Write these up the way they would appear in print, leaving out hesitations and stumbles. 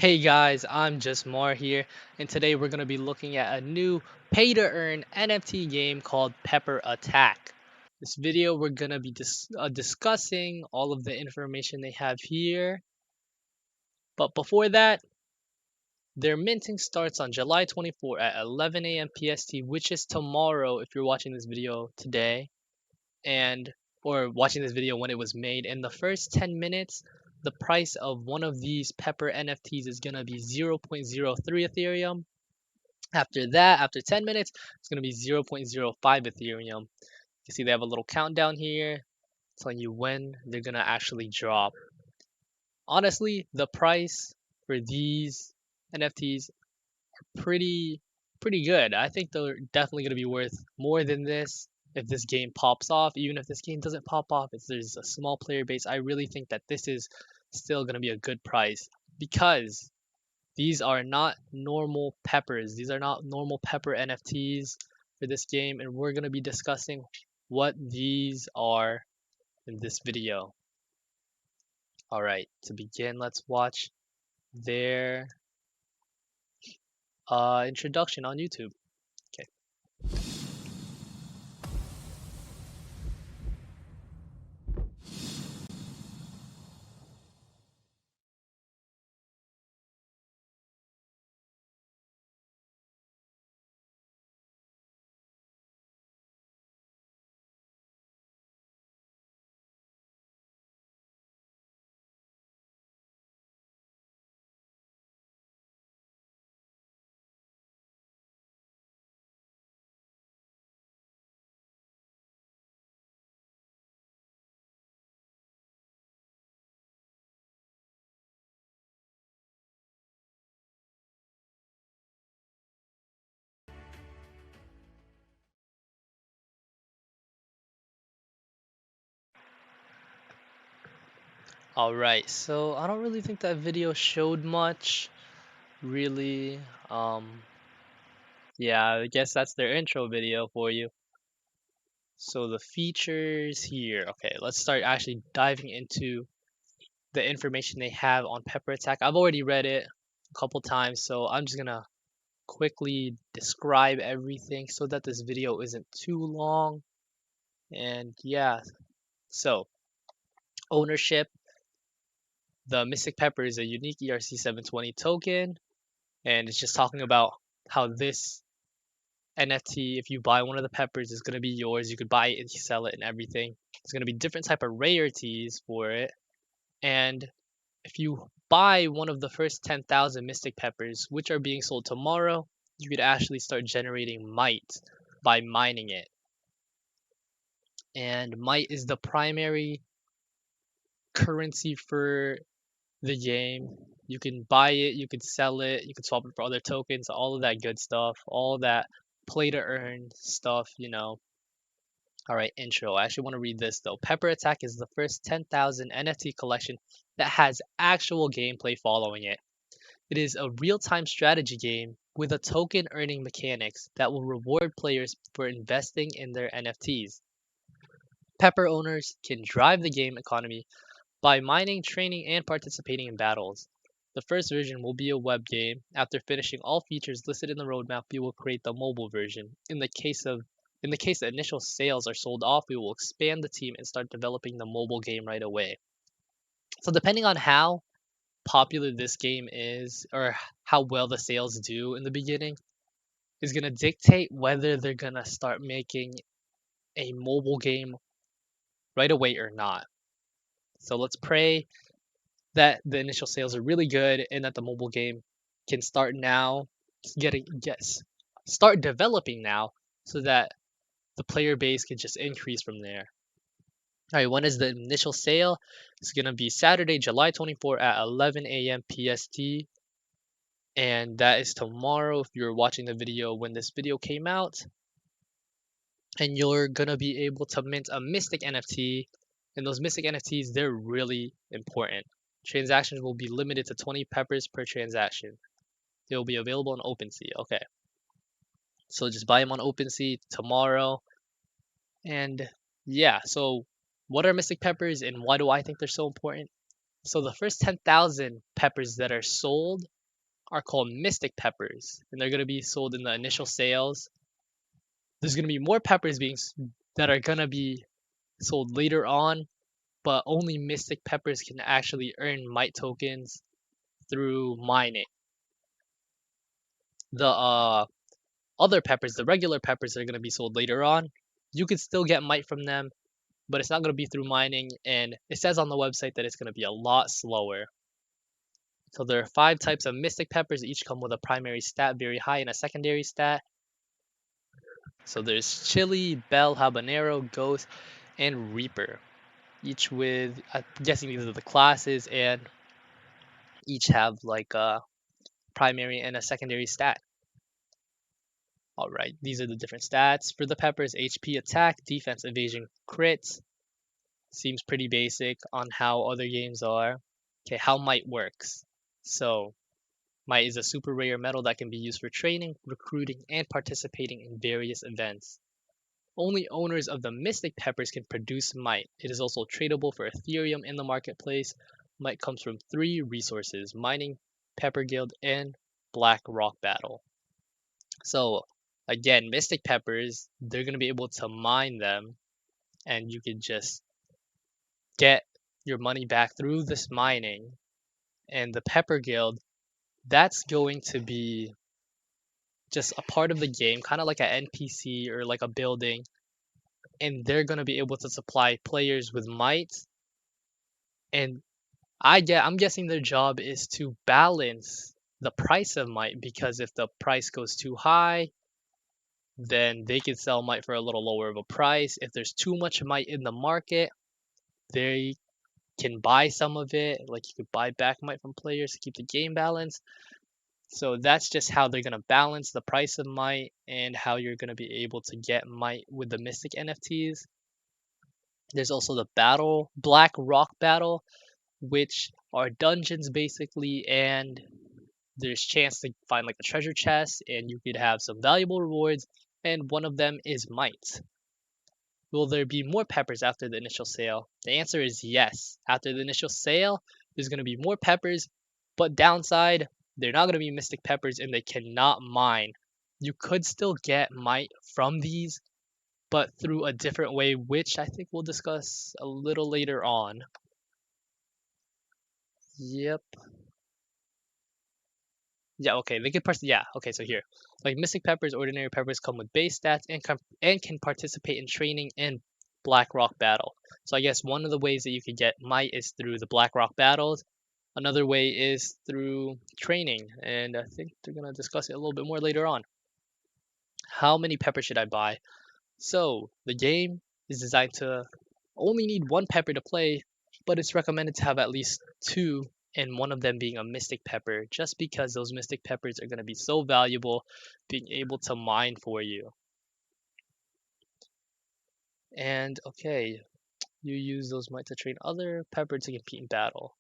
Hey guys, I'm just Mar here, and today we're going to be looking at a new pay to earn NFT game called Pepper Attack. This video, we're going to be discussing all of the information they have here. But before that, their minting starts on July 24 at 11 a.m. PST, which is tomorrow if you're watching this video today, and or watching this video when it was made. In the first 10 minutes, the price of one of these Pepper NFTs is going to be 0.03 Ethereum. After that, after 10 minutes, it's going to be 0.05 Ethereum. You see they have a little countdown here telling you when they're going to actually drop. Honestly, the price for these NFTs are pretty good. I think they're definitely going to be worth more than this if this game pops off. Even if this game doesn't pop off, if there's a small player base, I really think that this is still going to be a good price because these are not normal peppers. These are not normal pepper NFTs for this game, and we're going to be discussing what these are in this video. All right, to begin, let's watch their introduction on YouTube. Okay. All right, so I don't really think that video showed much, really. Um, yeah, I guess that's their intro video for you. So the features here. Okay, let's start actually diving into the information they have on Pepper Attack. I've already read it a couple times, so I'm just gonna quickly describe everything so that this video isn't too long. And yeah, so ownership. The Mystic Pepper is a unique ERC720 token, and it's just talking about how this NFT, if you buy one of the peppers, is gonna be yours. You could buy it and sell it and everything. There's gonna be different type of rarities for it, and if you buy one of the first 10,000 Mystic Peppers, which are being sold tomorrow, you could actually start generating might by mining it. And might is the primary currency for the game. You can buy it, you can sell it, you can swap it for other tokens, all of that good stuff, all that play to earn stuff. All right, intro. I actually want to read this though. Pepper Attack is the first 10,000 NFT collection that has actual gameplay following it. It is a real-time strategy game with a token earning mechanics that will reward players for investing in their NFTs. Pepper owners can drive the game economy by mining, training, and participating in battles. The first version will be a web game. After finishing all features listed in the roadmap, we will create the mobile version. In the case that initial sales are sold off, we will expand the team and start developing the mobile game right away. So depending on how popular this game is or how well the sales do in the beginning is going to dictate whether they're going to start making a mobile game right away or not. So let's pray that the initial sales are really good and that the mobile game can start now, start developing now so that the player base can just increase from there. All right, when is the initial sale? It's going to be Saturday, July 24 at 11 a.m. PST. And that is tomorrow if you're watching the video when this video came out. And you're going to be able to mint a Mystic NFT. And those Mystic NFTs, they're really important. Transactions will be limited to 20 peppers per transaction. They will be available on OpenSea. Okay. So just buy them on OpenSea tomorrow. And yeah, so what are Mystic Peppers and why do I think they're so important? So the first 10,000 peppers that are sold are called mystic peppers, and they're going to be sold in the initial sales. There's going to be more peppers that are going to be sold later on, but only mystic peppers can actually earn mite tokens through mining. The other peppers, the regular peppers that are going to be sold later on, you can still get mite from them, but it's not going to be through mining, and it says on the website that it's going to be a lot slower. So there are 5 types of mystic peppers, each come with a primary stat very high and a secondary stat. So there's chili, bell, habanero, ghost, and reaper, each with, I'm guessing these are the classes, and each have like a primary and a secondary stat. All right, these are the different stats for the peppers: HP, attack, defense, evasion, crits. Seems pretty basic on how other games are. Okay, how might works. So might is a super rare metal that can be used for training, recruiting, and participating in various events. Only owners of the mystic peppers can produce might. It is also tradable for Ethereum in the marketplace. Might comes from 3 resources: mining, Pepper Guild, and Black Rock Battle. So again, mystic peppers, they're going to be able to mine them, and you can just get your money back through this mining. And the Pepper Guild, that's going to be just a part of the game, kind of like an NPC or like a building, and they're going to be able to supply players with might. And I'm guessing their job is to balance the price of might, because if the price goes too high, then they can sell might for a little lower of a price. If there's too much might in the market, they can buy some of it. Like you could buy back might from players to keep the game balanced. So that's just how they're going to balance the price of might and how you're going to be able to get might with the Mystic NFTs. There's also the battle, Black Rock Battle, which are dungeons basically, and there's chance to find like a treasure chest, and you could have some valuable rewards, and one of them is might. Will there be more peppers after the initial sale? The answer is yes. After the initial sale, there's going to be more peppers, but downside, they're not going to be mystic peppers and they cannot mine. You could still get might from these, but through a different way, which I think we'll discuss a little later on. Yep. Yeah, okay. Yeah, okay, so here. Like Mystic Peppers, Ordinary Peppers come with base stats and can participate in training and Black Rock Battle. So I guess one of the ways that you could get might is through the Black Rock battles. Another way is through training, and I think they're gonna discuss it a little bit more later on. How many peppers should I buy? So the game is designed to only need 1 pepper to play, but it's recommended to have at least 2, and one of them being a mystic pepper, just because those mystic peppers are going to be so valuable being able to mine for you. And okay, you use those might to train other pepper to compete in battle.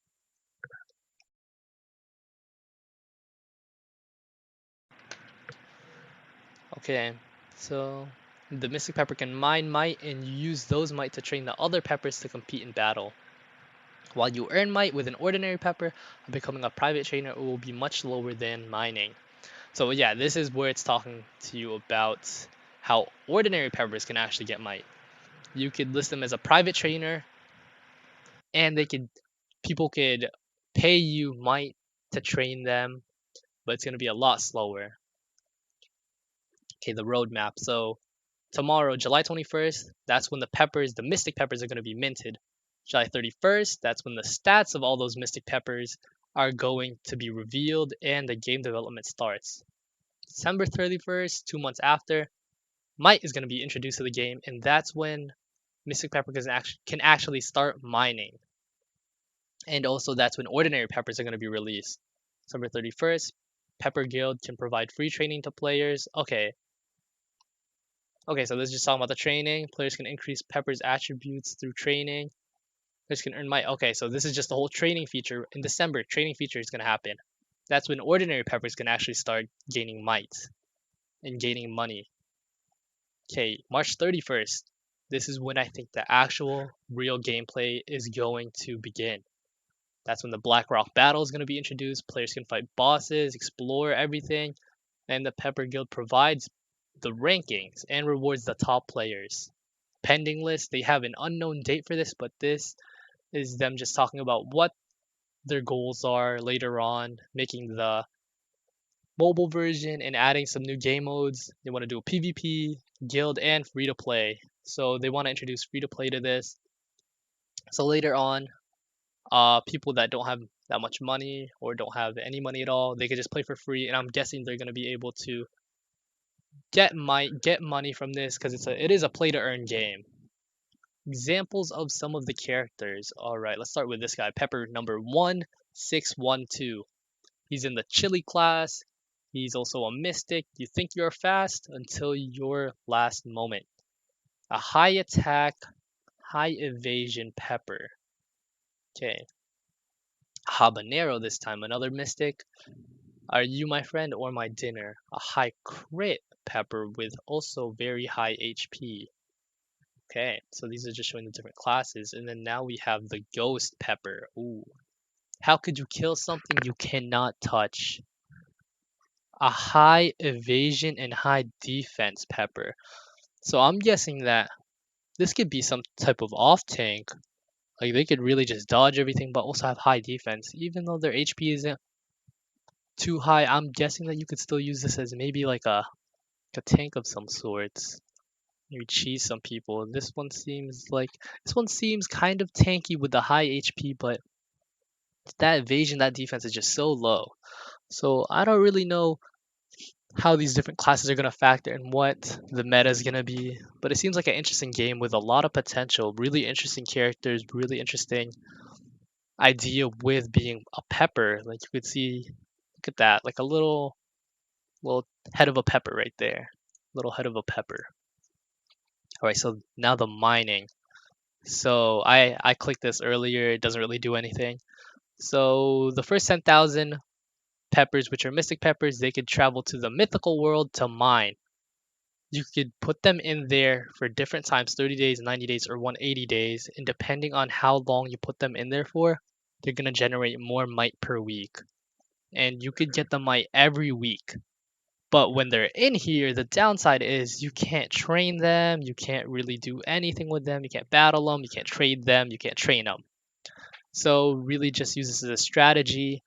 Okay, so the mystic pepper can mine might, and you use those might to train the other peppers to compete in battle. While you earn might with an ordinary pepper, becoming a private trainer will be much lower than mining. So yeah, this is where it's talking to you about how ordinary peppers can actually get might. You could list them as a private trainer, and people could pay you might to train them, but it's gonna be a lot slower. Okay, the roadmap. So tomorrow, July 21st, that's when the mystic peppers are gonna be minted. July 31st, that's when the stats of all those mystic peppers are going to be revealed and the game development starts. December 31st, 2 months after, might is going to be introduced to the game, and that's when Mystic Pepper can actually start mining. And also, that's when ordinary peppers are going to be released. December 31st, Pepper Guild can provide free training to players. Okay, so this is just talking about the training. Players can increase Pepper's attributes through training. Players can earn might. Okay, so this is just the whole training feature. In December, training feature is going to happen. That's when ordinary peppers can actually start gaining might and gaining money. Okay, March 31st. This is when I think the actual real gameplay is going to begin. That's when the Blackrock battle is going to be introduced. Players can fight bosses, explore everything, and the Pepper Guild provides the rankings and rewards the top players. Pending list, they have an unknown date for this, but this is them just talking about what their goals are later on, making the mobile version and adding some new game modes. They want to do a PvP, guild, and free to play. So they want to introduce free to play to this. So later on, people that don't have that much money or don't have any money at all, they could just play for free. And I'm guessing they're going to be able to get money from this because it is a play to earn game. Examples of some of the characters. All right, let's start with this guy, Pepper number 1612. He's in the Chili class. He's also a mystic. You think you're fast until your last moment. A high attack, high evasion Pepper. Okay. Habanero this time, another mystic. Are you my friend or my dinner? A high crit Pepper with also very high HP. Okay, so these are just showing the different classes. And then now we have the Ghost Pepper. Ooh. How could you kill something you cannot touch? A high evasion and high defense Pepper. So I'm guessing that this could be some type of off tank. Like they could really just dodge everything but also have high defense. Even though their HP isn't too high, I'm guessing that you could still use this as maybe like a tank of some sorts. You cheese some people. This one seems kind of tanky with the high HP, but that evasion, that defense is just so low. So I don't really know how these different classes are going to factor and what the meta is going to be. But it seems like an interesting game with a lot of potential, really interesting characters, really interesting idea with being a pepper. Like you could see, look at that, like a little head of a pepper right there. Little head of a pepper. All right, so now the mining. So I clicked this earlier. It doesn't really do anything. So the first 10,000 peppers, which are mystic peppers, they could travel to the mythical world to mine. You could put them in there for different times, 30 days, 90 days, or 180 days. And depending on how long you put them in there for, they're going to generate more might per week. And you could get the might every week. But when they're in here, the downside is you can't train them, you can't really do anything with them, you can't battle them, you can't trade them, you can't train them. So really just use this as a strategy.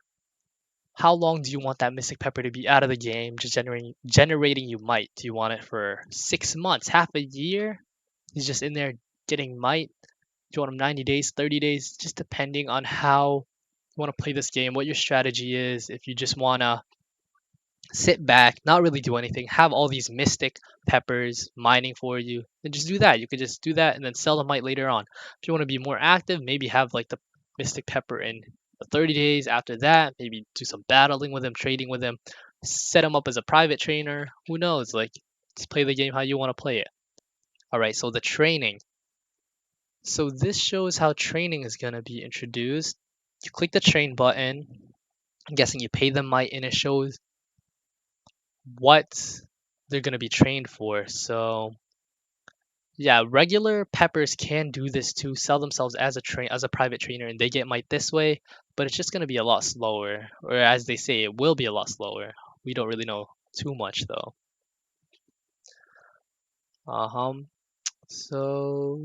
How long do you want that Mystic Pepper to be out of the game, just generating you might? Do you want it for 6 months, half a year? He's just in there getting might. Do you want him 90 days, 30 days? Just depending on how you want to play this game, what your strategy is. If you just want to sit back, not really do anything, have all these mystic peppers mining for you, then just do that. You could just do that and then sell the might later on. If you want to be more active, maybe have like the mystic pepper in the 30 days. After that, maybe do some battling with him, trading with him, set him up as a private trainer. Who knows? Like, just play the game how you want to play it. All right, so the training. So this shows how training is going to be introduced. You click the train button. I'm guessing you pay them might and it shows what they're going to be trained for. So yeah, regular peppers can do this too, sell themselves as a private trainer and they get might this way, but it's just going to be a lot slower, or as they say, it will be a lot slower. We don't really know too much though. So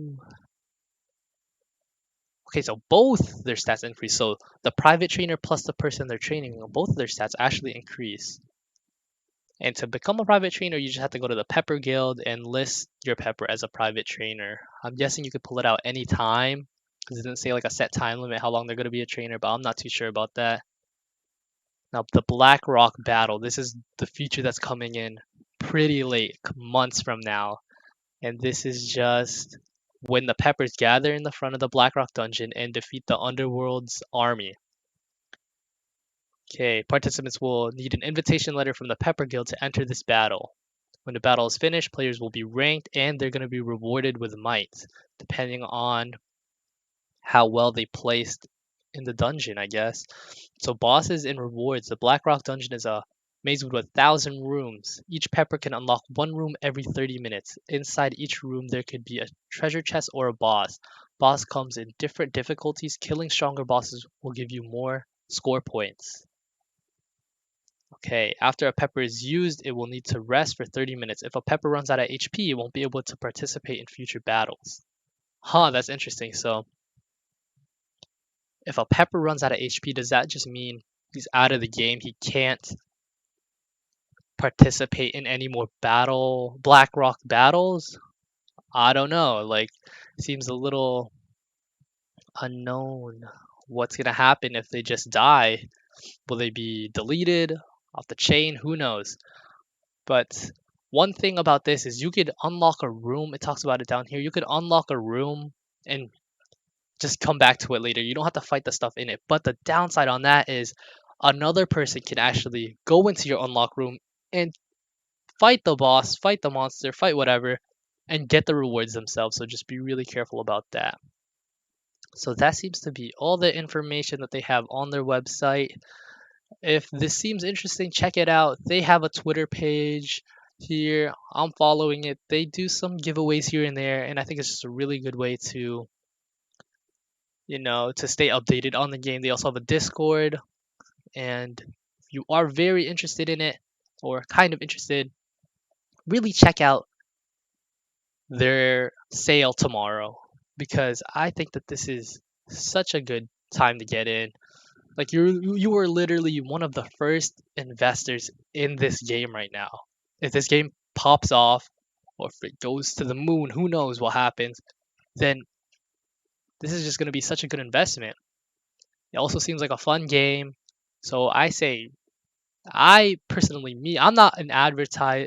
okay, so both their stats increase. So the private trainer plus the person they're training, both of their stats actually increase. And to become a private trainer, you just have to go to the Pepper Guild and list your Pepper as a private trainer. I'm guessing you could pull it out any time because it didn't say like a set time limit how long they're going to be a trainer, but I'm not too sure about that. Now, the Black Rock battle. This is the feature that's coming in pretty late, months from now. And this is just when the Peppers gather in the front of the Black Rock dungeon and defeat the Underworld's army. Okay, participants will need an invitation letter from the Pepper Guild to enter this battle. When the battle is finished, players will be ranked and they're going to be rewarded with might, depending on how well they placed in the dungeon, I guess. So bosses and rewards. The Black Rock dungeon is a maze with 1,000 rooms. Each pepper can unlock one room every 30 minutes. Inside each room, there could be a treasure chest or a boss. Boss comes in different difficulties. Killing stronger bosses will give you more score points. Okay, after a pepper is used, it will need to rest for 30 minutes. If a pepper runs out of HP, it won't be able to participate in future battles. Huh, that's interesting. So, if a pepper runs out of HP, does that just mean he's out of the game? He can't participate in any more Blackrock battles? I don't know. Like, seems a little unknown. What's gonna happen if they just die? Will they be deleted off the chain? Who knows? But one thing about this is you could unlock a room. It talks about it down here. You could unlock a room and just come back to it later. You don't have to fight the stuff in it. But the downside on that is another person can actually go into your unlock room and fight the boss, fight the monster, fight whatever, and get the rewards themselves. So just be really careful about that. So that seems to be all the information that they have on their website. If this seems interesting, check it out. They have a Twitter page here. I'm following it. They do some giveaways here and there, and I think it's just a really good way to, to stay updated on the game. They also have a Discord, and if you are very interested in it or kind of interested, really check out their sale tomorrow because I think that this is such a good time to get in. Like you were literally one of the first investors in this game right now. If this game pops off or if it goes to the moon, who knows what happens, then this is just going to be such a good investment. It also seems like a fun game. So I say I personally I'm not an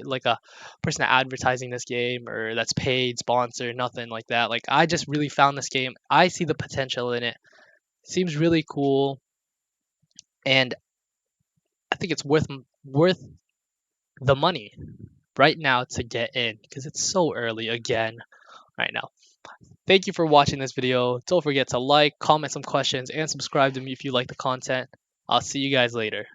like a person advertising this game or that's paid, sponsor, nothing like that. Like I just really found this game. I see the potential in it. Seems really cool and I think it's worth the money right now to get in because it's so early again right now. Thank you for watching this video. Don't forget to like, comment some questions, and subscribe to me if you like the content. I'll see you guys later.